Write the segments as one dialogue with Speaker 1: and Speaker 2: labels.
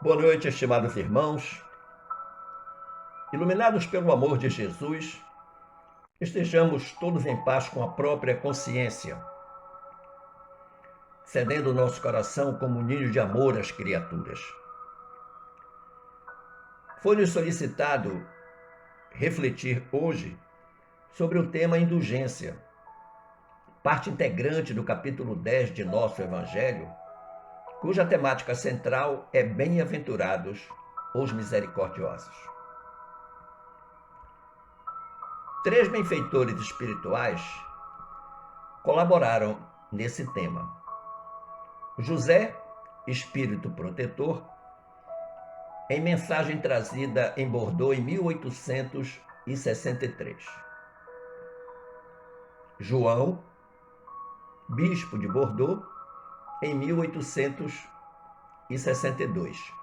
Speaker 1: Boa noite, estimados irmãos. Iluminados pelo amor de Jesus, estejamos todos em paz com a própria consciência, cedendo o nosso coração como ninho de amor às criaturas. Foi-nos solicitado refletir hoje sobre o tema indulgência, parte integrante do capítulo 10 de nosso Evangelho, cuja temática central é bem-aventurados os misericordiosos. Três benfeitores espirituais colaboraram nesse tema. José, espírito protetor, em mensagem trazida em Bordeaux em 1863. João, bispo de Bordeaux, em 1862.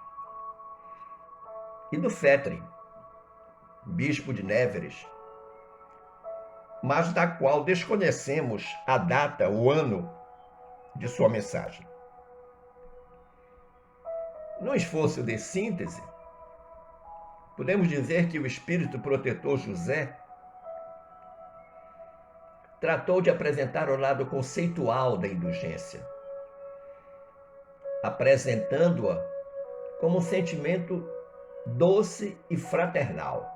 Speaker 1: E do Fetre, bispo de Nevers, mas da qual desconhecemos a data, o ano de sua mensagem. No esforço de síntese, podemos dizer que o espírito protetor José tratou de apresentar o lado conceitual da indulgência, apresentando-a como um sentimento doce e fraternal,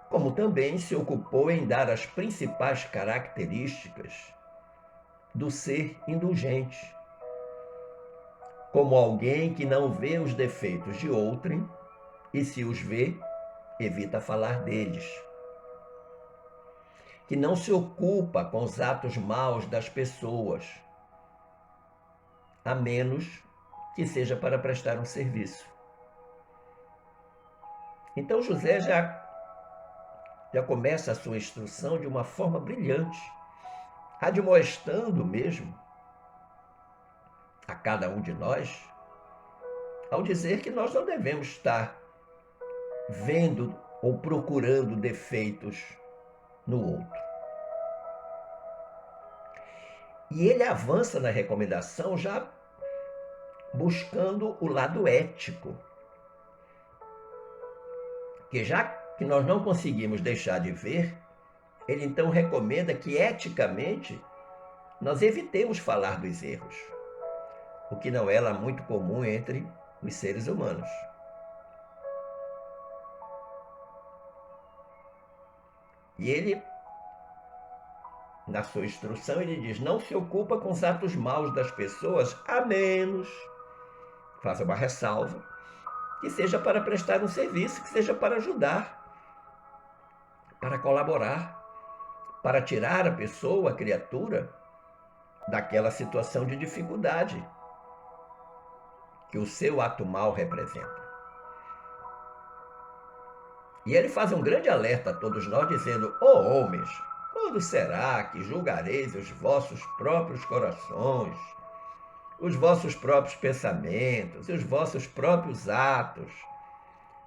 Speaker 1: como também se ocupou em dar as principais características do ser indulgente, como alguém que não vê os defeitos de outrem e, se os vê, evita falar deles, que não se ocupa com os atos maus das pessoas, a menos que seja para prestar um serviço. Então José já começa a sua instrução de uma forma brilhante, admoestando mesmo a cada um de nós, ao dizer que nós não devemos estar vendo ou procurando defeitos no outro. E ele avança na recomendação já buscando o lado ético, que já que nós não conseguimos deixar de ver, ele então recomenda que eticamente nós evitemos falar dos erros, o que não é lá muito comum entre os seres humanos. E ele, na sua instrução, ele diz: não se ocupa com os atos maus das pessoas, a menos, faça uma ressalva, que seja para prestar um serviço, que seja para ajudar, para colaborar, para tirar a pessoa, a criatura, daquela situação de dificuldade que o seu ato mau representa. E ele faz um grande alerta a todos nós, dizendo: ó homens, quando será que julgareis os vossos próprios corações, os vossos próprios pensamentos, os vossos próprios atos,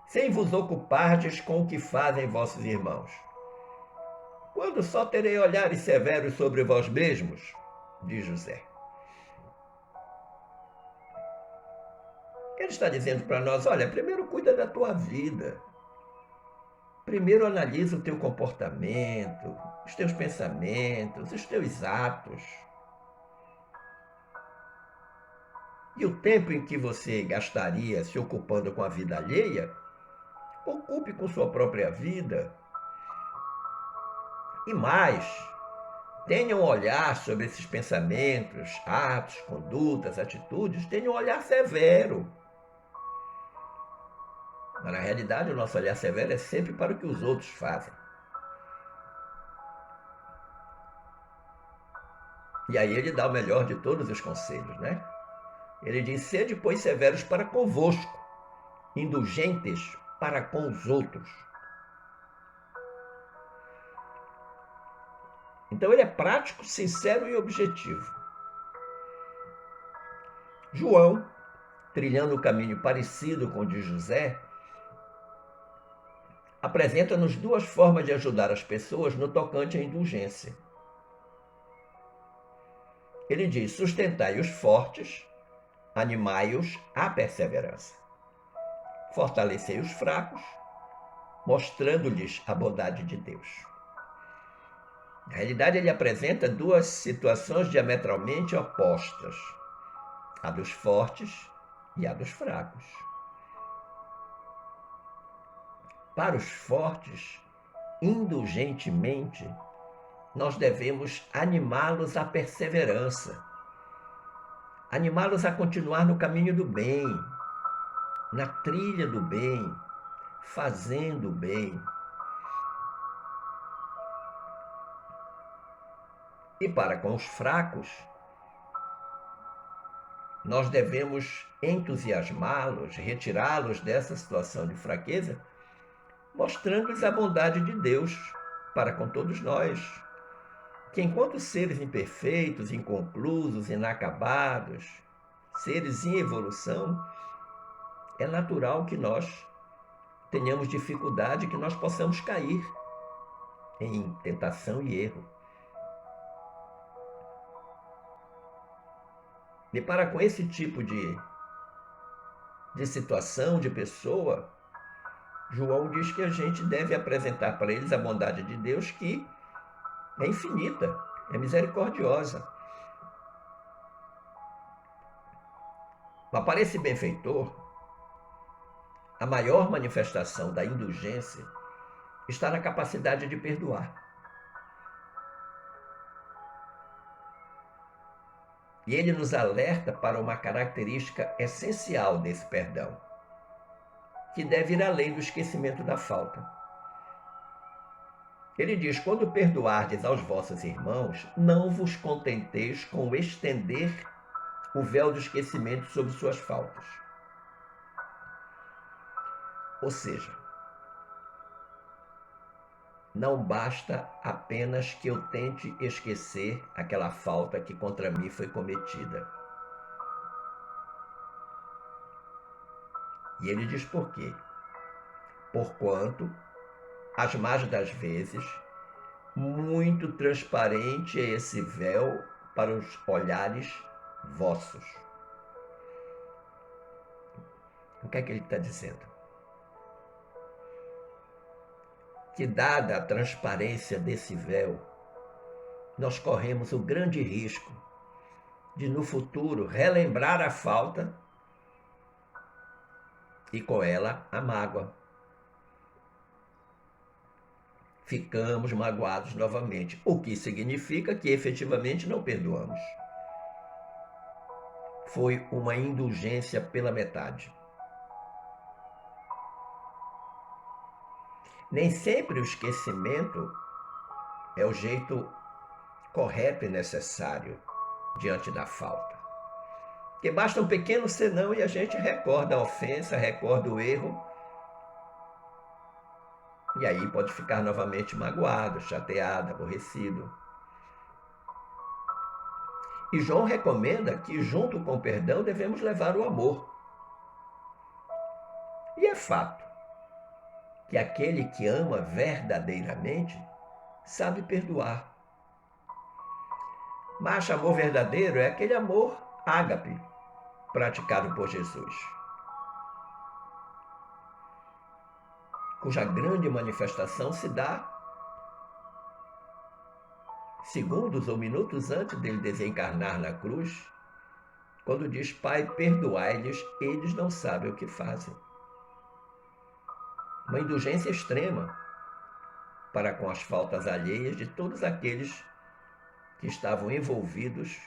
Speaker 1: sem vos ocupardes com o que fazem vossos irmãos? Quando só terei olhares severos sobre vós mesmos, diz José. Ele está dizendo para nós: olha, primeiro cuida da tua vida. Primeiro analisa o teu comportamento, os teus pensamentos, os teus atos. E o tempo em que você gastaria se ocupando com a vida alheia, ocupe com sua própria vida. E mais, tenha um olhar sobre esses pensamentos, atos, condutas, atitudes, tenha um olhar severo. Mas, na realidade, o nosso olhar severo é sempre para o que os outros fazem. E aí ele dá o melhor de todos os conselhos, né? Ele diz: sede, pois, severos para convosco, indulgentes para com os outros. Então ele é prático, sincero e objetivo. João, trilhando um caminho parecido com o de José, apresenta-nos duas formas de ajudar as pessoas no tocante à indulgência. Ele diz: sustentai os fortes animai-os à perseverança. Fortalecei os fracos, mostrando-lhes a bondade de Deus. Na realidade, ele apresenta duas situações diametralmente opostas, a dos fortes e a dos fracos. Para os fortes, indulgentemente, nós devemos animá-los à perseverança, animá-los a continuar no caminho do bem, na trilha do bem, fazendo o bem. E para com os fracos, nós devemos entusiasmá-los, retirá-los dessa situação de fraqueza, mostrando-lhes a bondade de Deus para com todos nós, que enquanto seres imperfeitos, inconclusos, inacabados, seres em evolução, é natural que nós tenhamos dificuldade, que nós possamos cair em tentação e erro. E para com esse tipo de situação, de pessoa, João diz que a gente deve apresentar para eles a bondade de Deus, que é infinita, é misericordiosa. Mas para esse benfeitor, a maior manifestação da indulgência está na capacidade de perdoar. E ele nos alerta para uma característica essencial desse perdão, que deve ir além do esquecimento da falta. Ele diz: quando perdoardes aos vossos irmãos, não vos contenteis com estender o véu do esquecimento sobre suas faltas. Ou seja, não basta apenas que eu tente esquecer aquela falta que contra mim foi cometida. E ele diz por quê? Porquanto, as mais das vezes, muito transparente é esse véu para os olhares vossos. O que é que ele está dizendo? Que, dada a transparência desse véu, nós corremos o grande risco de, no futuro, relembrar a falta e, com ela, a mágoa. Ficamos magoados novamente, o que significa que efetivamente não perdoamos. Foi uma indulgência pela metade. Nem sempre o esquecimento é o jeito correto e necessário diante da falta. Porque basta um pequeno senão e a gente recorda a ofensa, recorda o erro, e aí pode ficar novamente magoado, chateado, aborrecido. E João recomenda que, junto com o perdão, devemos levar o amor. E é fato que aquele que ama verdadeiramente sabe perdoar. Mas amor verdadeiro é aquele amor ágape, praticado por Jesus, cuja grande manifestação se dá segundos ou minutos antes dele desencarnar na cruz, quando diz: Pai, perdoai-lhes, eles não sabem o que fazem. Uma indulgência extrema para com as faltas alheias de todos aqueles que estavam envolvidos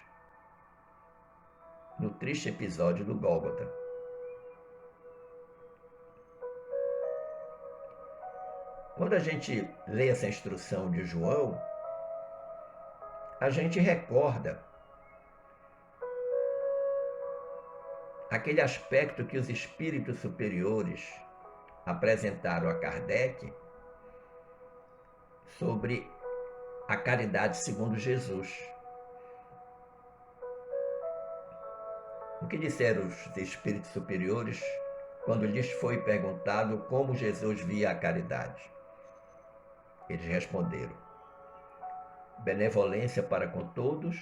Speaker 1: no triste episódio do Gólgota. Quando a gente lê essa instrução de João, a gente recorda aquele aspecto que os espíritos superiores apresentaram a Kardec sobre a caridade segundo Jesus. O que disseram os espíritos superiores quando lhes foi perguntado como Jesus via a caridade? Eles responderam: benevolência para com todos,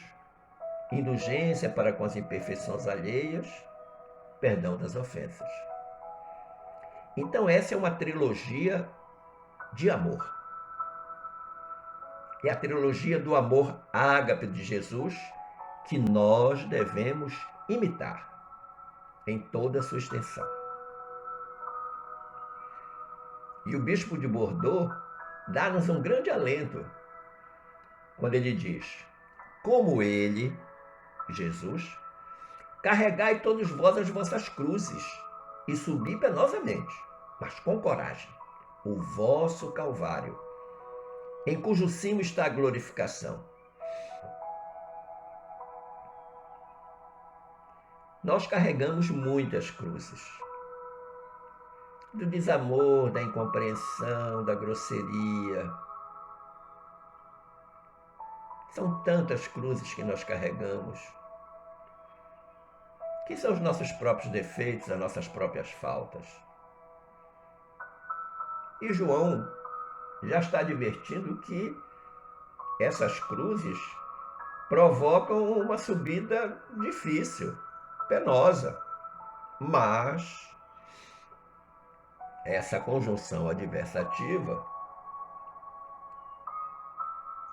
Speaker 1: indulgência para com as imperfeições alheias perdão das ofensas. Então essa é uma trilogia de amor. É a trilogia do amor ágape de Jesus que nós devemos imitar em toda a sua extensão. E o bispo de Bordeaux dá-nos um grande alento quando ele diz: como ele, Jesus, carregai todos vós as vossas cruzes e subi penosamente, mas com coragem, o vosso Calvário, em cujo cimo está a glorificação. Nós carregamos muitas cruzes. Do desamor, da incompreensão, da grosseria. São tantas cruzes que nós carregamos. Que são os nossos próprios defeitos, as nossas próprias faltas. E João já está advertindo que essas cruzes provocam uma subida difícil, penosa. Mas essa conjunção adversativa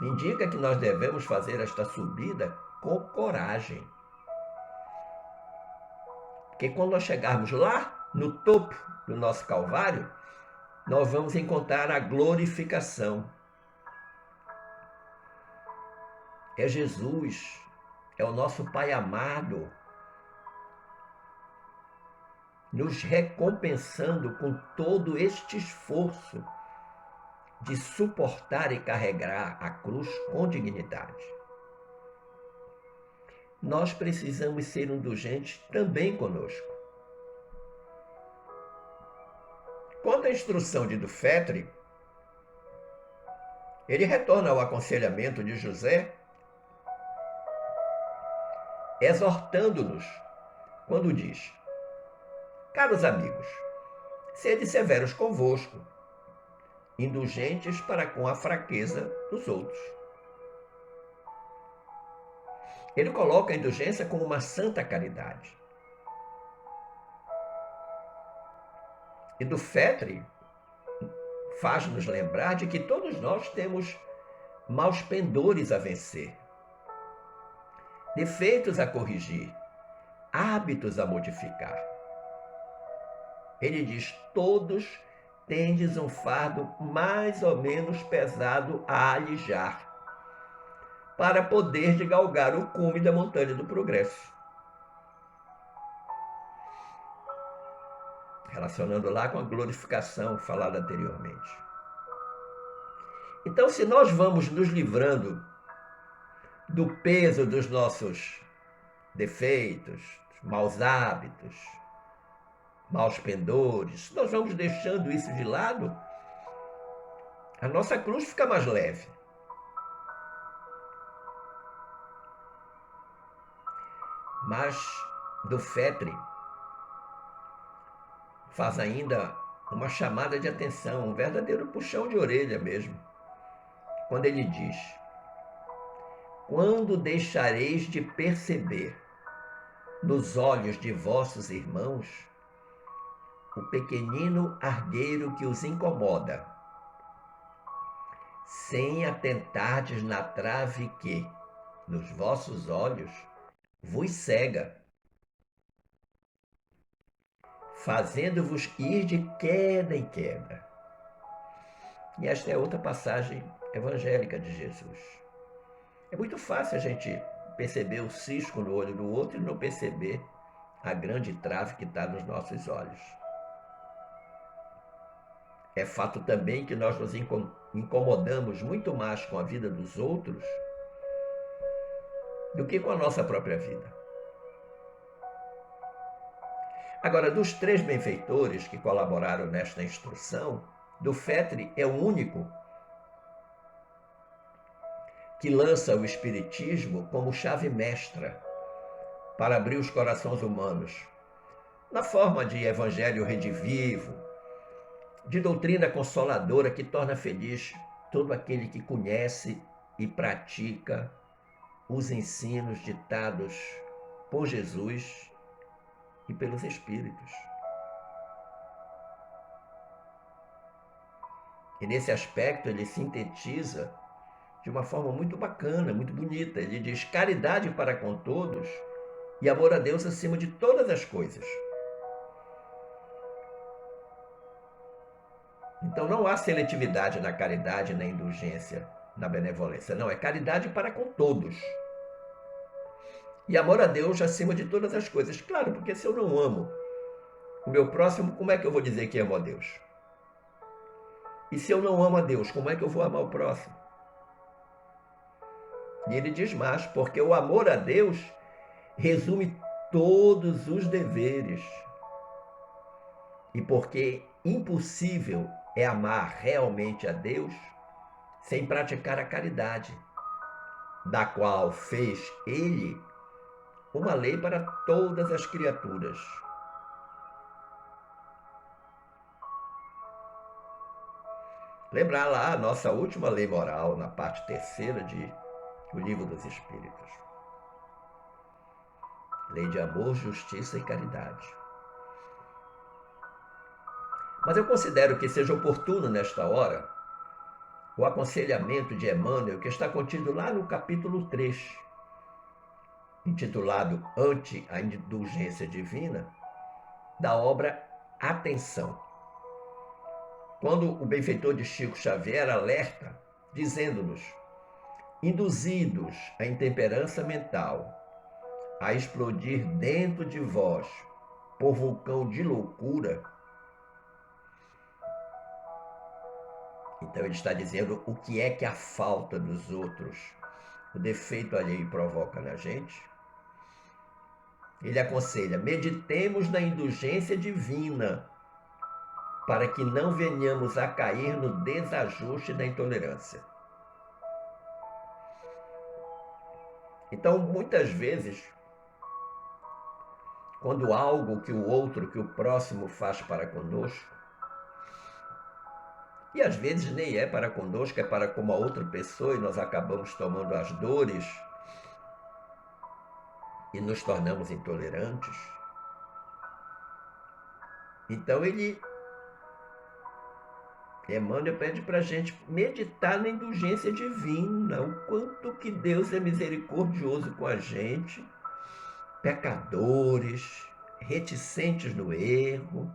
Speaker 1: indica que nós devemos fazer esta subida com coragem. Porque quando nós chegarmos lá, no topo do nosso Calvário, nós vamos encontrar a glorificação. É Jesus, é o nosso Pai amado, nos recompensando com todo este esforço de suportar e carregar a cruz com dignidade. Nós precisamos ser indulgentes também conosco. Quanto à instrução de Dufetre, ele retorna ao aconselhamento de José, exortando-nos quando diz: caros amigos, sede severos convosco, indulgentes para com a fraqueza dos outros. Ele coloca a indulgência como uma santa caridade. E Dufetre faz-nos lembrar de que todos nós temos maus pendores a vencer, defeitos a corrigir, hábitos a modificar. Ele diz: todos tendes um fardo mais ou menos pesado a alijar, para poder galgar o cume da montanha do progresso. Relacionando lá com a glorificação falada anteriormente. Então, se nós vamos nos livrando do peso dos nossos defeitos, maus hábitos, maus pendores, nós vamos deixando isso de lado, a nossa cruz fica mais leve. Mas Dufetre faz ainda uma chamada de atenção, um verdadeiro puxão de orelha mesmo, quando ele diz: quando deixareis de perceber nos olhos de vossos irmãos o pequenino argueiro que os incomoda, sem atentardes na trave que, nos vossos olhos, vos cega, fazendo-vos ir de queda em queda. E esta é outra passagem evangélica de Jesus. É muito fácil a gente perceber o cisco no olho do outro e não perceber a grande trave que está nos nossos olhos. É fato também que nós nos incomodamos muito mais com a vida dos outros do que com a nossa própria vida. Agora, dos 3 benfeitores que colaboraram nesta instrução, Dufetre é o único que lança o Espiritismo como chave mestra para abrir os corações humanos, na forma de evangelho redivivo, de doutrina consoladora que torna feliz todo aquele que conhece e pratica os ensinos ditados por Jesus e pelos espíritos. E nesse aspecto ele sintetiza de uma forma muito bacana, muito bonita. Ele diz: caridade para com todos e amor a Deus acima de todas as coisas. Então não há seletividade na caridade, na indulgência, na benevolência. Não, é caridade para com todos. E amor a Deus acima de todas as coisas. Claro, porque se eu não amo o meu próximo, como é que eu vou dizer que amo a Deus? E se eu não amo a Deus, como é que eu vou amar o próximo? E ele diz mais, porque o amor a Deus resume todos os deveres. E porque impossível é amar realmente a Deus sem praticar a caridade, da qual fez ele uma lei para todas as criaturas. Lembrar lá a nossa última lei moral, na parte terceira de O Livro dos Espíritos. Lei de amor, justiça e caridade. Mas eu considero que seja oportuno nesta hora o aconselhamento de Emmanuel, que está contido lá no capítulo 3, intitulado Ante a Indulgência Divina, da obra Atenção. Quando o benfeitor de Chico Xavier alerta, dizendo-nos: induzidos à intemperança mental, a explodir dentro de vós por vulcão de loucura. Então ele está dizendo o que é que a falta dos outros, o defeito alheio provoca na gente. Ele aconselha: meditemos na indulgência divina, para que não venhamos a cair no desajuste da intolerância. Então, muitas vezes, quando algo que o outro, que o próximo faz para conosco, e às vezes nem é para conosco, é para com uma outra pessoa, e nós acabamos tomando as dores e nos tornamos intolerantes. Então Emmanuel pede para a gente meditar na indulgência divina, o quanto que Deus é misericordioso com a gente, pecadores, reticentes no erro,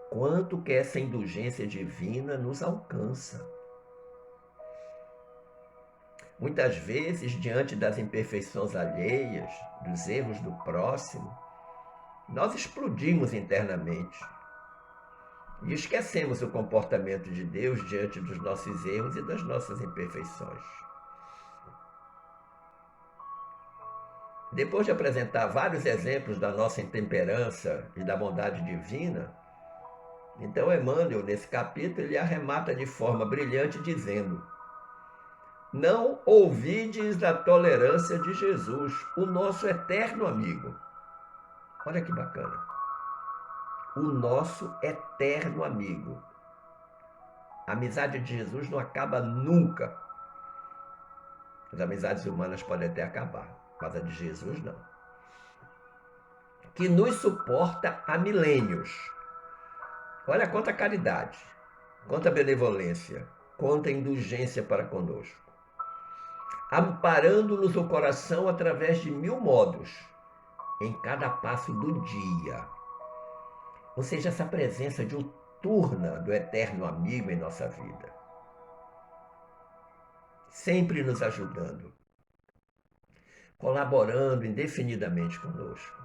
Speaker 1: quanto que essa indulgência divina nos alcança. Muitas vezes, diante das imperfeições alheias, dos erros do próximo, nós explodimos internamente e esquecemos o comportamento de Deus diante dos nossos erros e das nossas imperfeições. Depois de apresentar vários exemplos da nossa intemperança e da bondade divina, então Emmanuel, nesse capítulo, ele arremata de forma brilhante dizendo: não ouvides da tolerância de Jesus, o nosso eterno amigo. Olha que bacana. O nosso eterno amigo. A amizade de Jesus não acaba nunca. As amizades humanas podem até acabar, mas a de Jesus não. Que nos suporta há milênios. Olha quanta caridade, quanta benevolência, quanta indulgência para conosco. Amparando-nos o coração através de 1000 modos, em cada passo do dia. Ou seja, essa presença diuturna do eterno amigo em nossa vida. Sempre nos ajudando, colaborando indefinidamente conosco.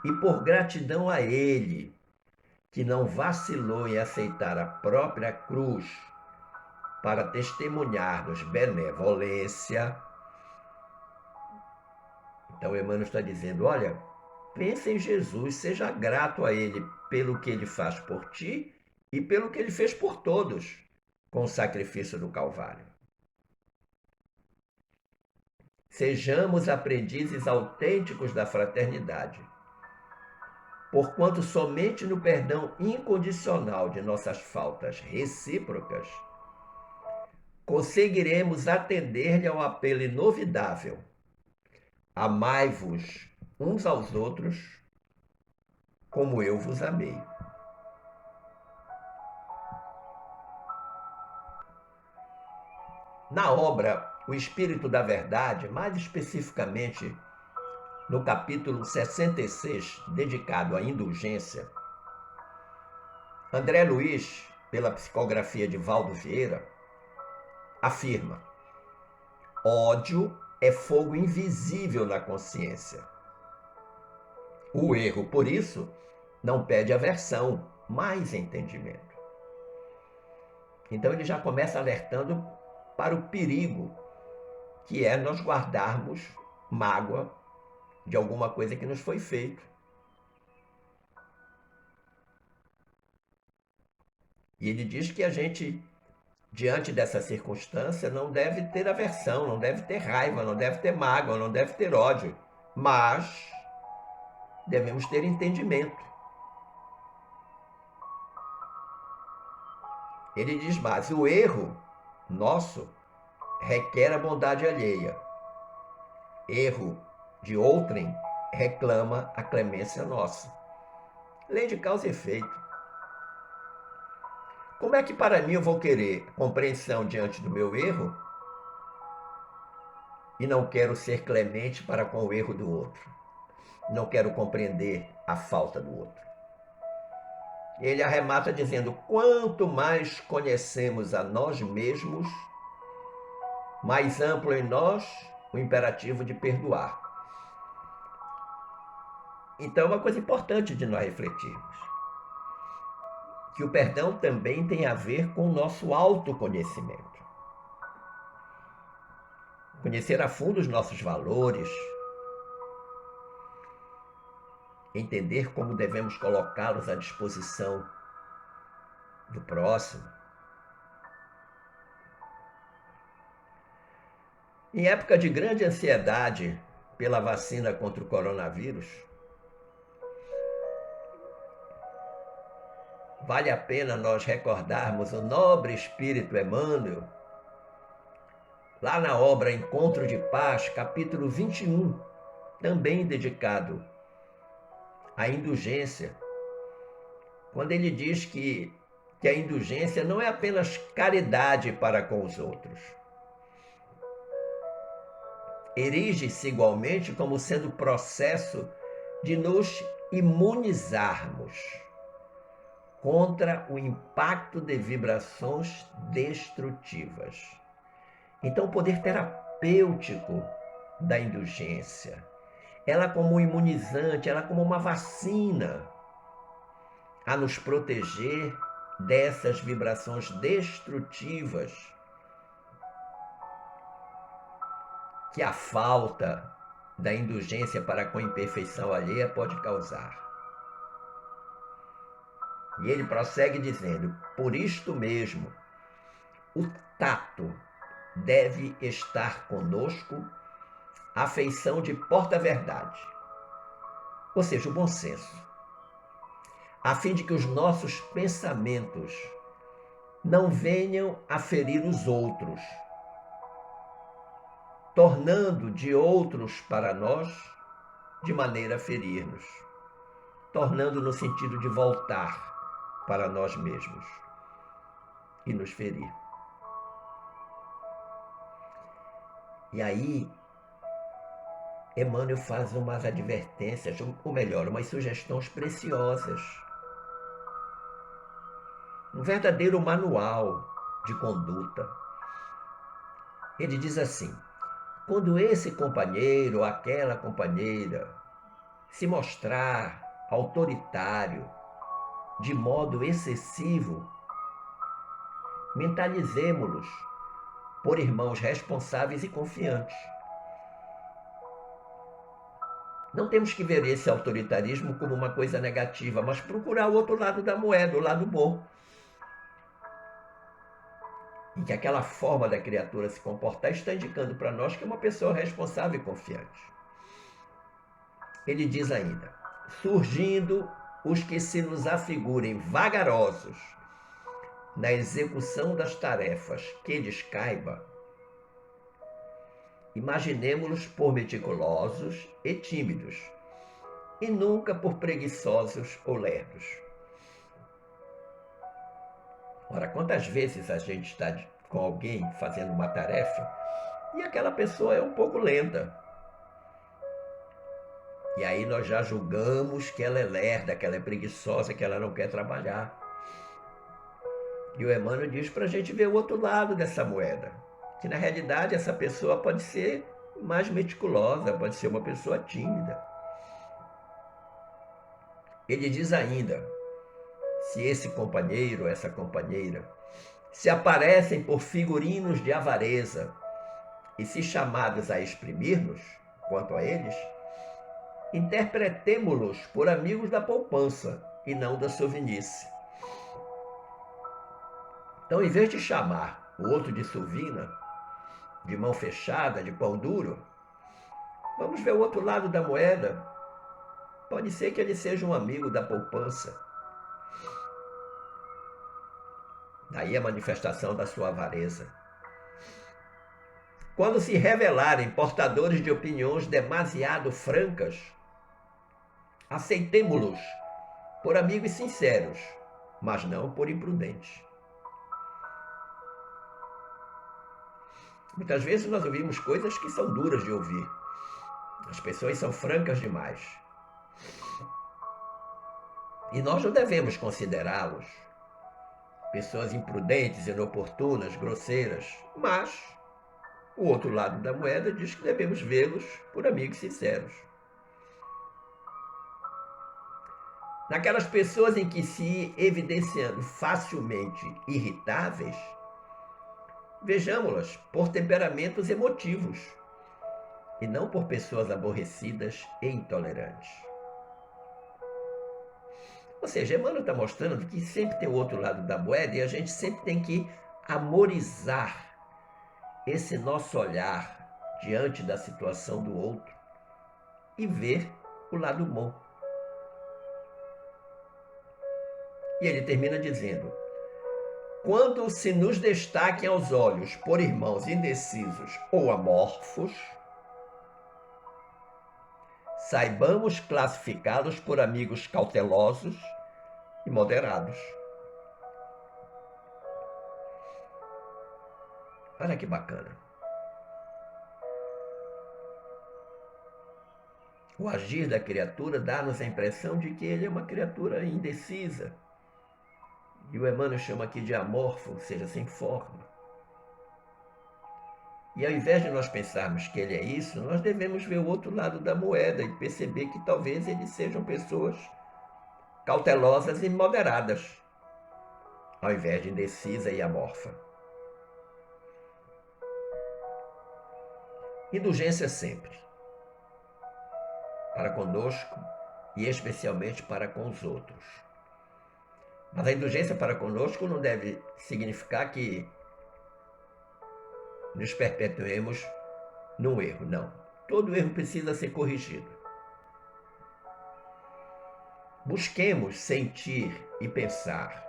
Speaker 1: E por gratidão a Ele, que não vacilou em aceitar a própria cruz para testemunhar-nos benevolência. Então Emmanuel está dizendo: olha, pensa em Jesus, seja grato a Ele pelo que Ele faz por ti e pelo que Ele fez por todos com o sacrifício do Calvário. Sejamos aprendizes autênticos da fraternidade, porquanto somente no perdão incondicional de nossas faltas recíprocas conseguiremos atender-lhe ao apelo inovidável: amai-vos uns aos outros como eu vos amei. Na obra O Espírito da Verdade, mais especificamente no capítulo 66, dedicado à indulgência, André Luiz, pela psicografia de Valdo Vieira, afirma: ódio é fogo invisível na consciência. O erro, por isso, não pede aversão, mas entendimento. Então ele já começa alertando para o perigo que é nós guardarmos mágoa de alguma coisa que nos foi feito. E ele diz que a gente, diante dessa circunstância, não deve ter aversão, não deve ter raiva, não deve ter mágoa, não deve ter ódio, mas devemos ter entendimento. Ele diz mais: o erro nosso requer a bondade alheia. Erro de outrem reclama a clemência nossa. Lei de causa e efeito. Como é que para mim eu vou querer compreensão diante do meu erro e não quero ser clemente para com o erro do outro? Não quero compreender a falta do outro. Ele arremata dizendo: quanto mais conhecemos a nós mesmos, mais amplo em nós o imperativo de perdoar. Então, é uma coisa importante de nós refletirmos, que o perdão também tem a ver com o nosso autoconhecimento. Conhecer a fundo os nossos valores, entender como devemos colocá-los à disposição do próximo. Em época de grande ansiedade pela vacina contra o coronavírus, vale a pena nós recordarmos o nobre espírito Emmanuel, lá na obra Encontro de Paz, capítulo 21, também dedicado à indulgência, quando ele diz que a indulgência não é apenas caridade para com os outros. Erige-se igualmente como sendo processo de nos imunizarmos contra o impacto de vibrações destrutivas. Então, o poder terapêutico da indulgência, ela como um imunizante, ela como uma vacina a nos proteger dessas vibrações destrutivas que a falta da indulgência para com a imperfeição alheia pode causar. E ele prossegue dizendo: por isto mesmo, o tato deve estar conosco, a feição de porta-verdade, ou seja, o bom senso, a fim de que os nossos pensamentos não venham a ferir os outros, tornando de outros para nós de maneira a ferir-nos, tornando no sentido de voltar para nós mesmos e nos ferir. E aí, Emmanuel faz umas advertências, ou melhor, umas sugestões preciosas. Um verdadeiro manual de conduta. Ele diz assim: quando esse companheiro ou aquela companheira se mostrar autoritário de modo excessivo, mentalizemo-los por irmãos responsáveis e confiantes. Não temos que ver esse autoritarismo como uma coisa negativa, mas procurar o outro lado da moeda, o lado bom. Em que aquela forma da criatura se comportar está indicando para nós que é uma pessoa responsável e confiante. Ele diz ainda: surgindo os que se nos afigurem vagarosos, na execução das tarefas que lhes caiba, imaginemo-los por meticulosos e tímidos, e nunca por preguiçosos ou lerdos. Ora, quantas vezes a gente está com alguém fazendo uma tarefa e aquela pessoa é um pouco lenta. E aí nós já julgamos que ela é lerda, que ela é preguiçosa, que ela não quer trabalhar. E o Emmanuel diz para a gente ver o outro lado dessa moeda, que na realidade essa pessoa pode ser mais meticulosa, pode ser uma pessoa tímida. Ele diz ainda, se esse companheiro, essa companheira, se aparecem por figurinos de avareza e se chamados a exprimir-nos, quanto a eles, interpretemo-los por amigos da poupança e não da sovinice. Então, em vez de chamar o outro de sovina, de mão fechada, de pão duro, vamos ver o outro lado da moeda. Pode ser que ele seja um amigo da poupança. Daí a manifestação da sua avareza. Quando se revelarem portadores de opiniões demasiado francas, aceitemo-los por amigos sinceros, mas não por imprudentes. Muitas vezes nós ouvimos coisas que são duras de ouvir. As pessoas são francas demais. E nós não devemos considerá-los pessoas imprudentes, inoportunas, grosseiras, mas o outro lado da moeda diz que devemos vê-los por amigos sinceros. Naquelas pessoas em que se evidenciando facilmente irritáveis, vejamo-las por temperamentos emotivos e não por pessoas aborrecidas e intolerantes. Ou seja, Emmanuel está mostrando que sempre tem o outro lado da moeda e a gente sempre tem que amorizar esse nosso olhar diante da situação do outro e ver o lado bom. E ele termina dizendo: quando se nos destaquem aos olhos por irmãos indecisos ou amorfos, saibamos classificá-los por amigos cautelosos e moderados. Olha que bacana. O agir da criatura dá-nos a impressão de que ele é uma criatura indecisa. E o Emmanuel chama aqui de amorfo, ou seja, sem forma. E ao invés de nós pensarmos que ele é isso, nós devemos ver o outro lado da moeda e perceber que talvez eles sejam pessoas cautelosas e moderadas, ao invés de indecisa e amorfa. Indulgência sempre, para conosco e especialmente para com os outros. Mas a indulgência para conosco não deve significar que nos perpetuemos num erro, não. Todo erro precisa ser corrigido. Busquemos sentir e pensar,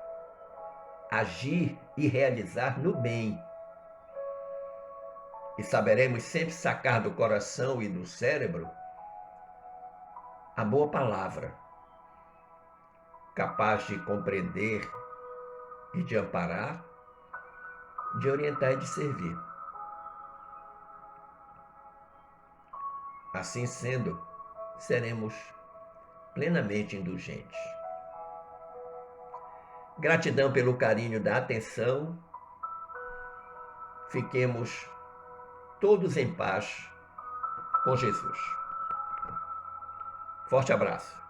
Speaker 1: agir e realizar no bem. E saberemos sempre sacar do coração e do cérebro a boa palavra, capaz de compreender e de amparar, de orientar e de servir. Assim sendo, seremos plenamente indulgentes. Gratidão pelo carinho da atenção. Fiquemos todos em paz com Jesus. Forte abraço.